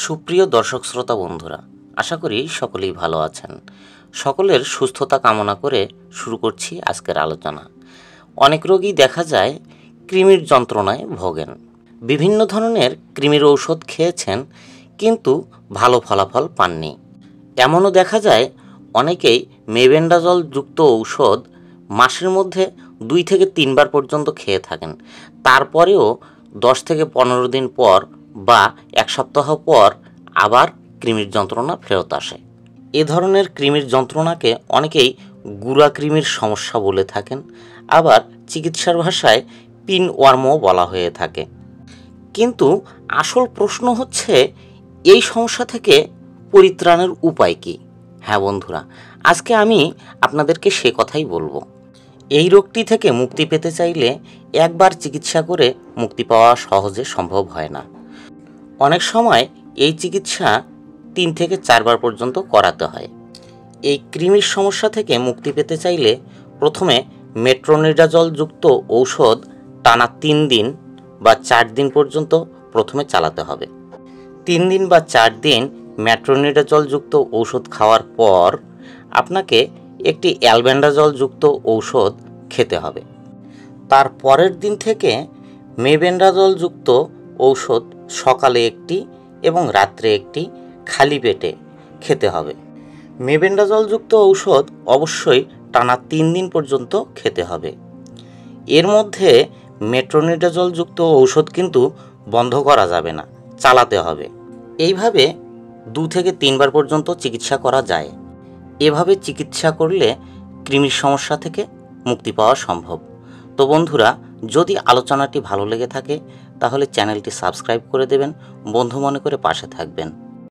সুপ্রিয় দর্শক শ্রোতা বন্ধুরা, আশা করি সকলেই ভালো আছেন। সকলের সুস্থতা কামনা করে শুরু করছি আজকের আলোচনা। অনেক রোগী দেখা যায় কৃমির যন্ত্রণায় ভোগেন। বিভিন্ন ধরনের কৃমির ঔষধ খেয়েছেন, কিন্তু ভালো ফলাফল পাননি। এমনও দেখা যায় অনেকেই মেবেন্ডাজল যুক্ত ঔষধ মাসের মধ্যে 2 থেকে 3 বার পর্যন্ত খেয়ে থাকেন। তারপরেও 10 থেকে 15 দিন পর বা 1 সপ্তাহ পর আবার কৃমির যন্ত্রণা ফেরত আসে। এ ধরনের কৃমির যন্ত্রণাকে অনেকেই গুড়া কৃমির সমস্যা বলে থাকেন, আবার চিকিৎসার ভাষায় পিন ওয়ার্মও বলা হয়ে থাকে। কিন্তু আসল প্রশ্ন হচ্ছে, এই সমস্যা থেকে পরিত্রাণের উপায় কী? হ্যাঁ বন্ধুরা, আজকে আমি আপনাদেরকে সে কথাই বলবো। এই রোগটি থেকে মুক্তি পেতে চাইলে একবার চিকিৎসা করে মুক্তি পাওয়া সহজে সম্ভব হয় না। অনেক সময় এই চিকিৎসা 3 থেকে 4 বার পর্যন্ত করাতে হয়। এই কৃমির সমস্যা থেকে মুক্তি পেতে চাইলে প্রথমে মেট্রোনিডাজল যুক্ত ঔষধ টানা 3 দিন বা 4 দিন পর্যন্ত প্রথমে চালাতে হবে। 3 দিন বা 4 দিন মেট্রোনিডাজল যুক্ত ঔষধ খাওয়ার পর আপনাকে একটি অ্যালবেন্ডাজল যুক্ত ঔষধ খেতে হবে। তার পরের দিন থেকে মেবেন্ডাজল যুক্ত ঔষধ সকালে একটি এবং রাত্রে একটি খালি পেটে খেতে হবে। মেবেন্ডাজল যুক্ত ঔষধ অবশ্যই টানা 3 দিন পর্যন্ত খেতে হবে। এর মধ্যে মেট্রোনিডাজল যুক্ত ঔষধ কিন্তু বন্ধ করা যাবে না, চালাতে হবে। এইভাবে 2 থেকে 3 বার পর্যন্ত চিকিৎসা করা যায়। এভাবে চিকিৎসা করলে কৃমির সমস্যা থেকে মুক্তি পাওয়া সম্ভব। তো বন্ধুরা, যদি আলোচনাটি ভালো লেগে থাকে তাহলে চ্যানেলটি সাবস্ক্রাইব করে দেবেন, বন্ধু মনে করে পাশে থাকবেন।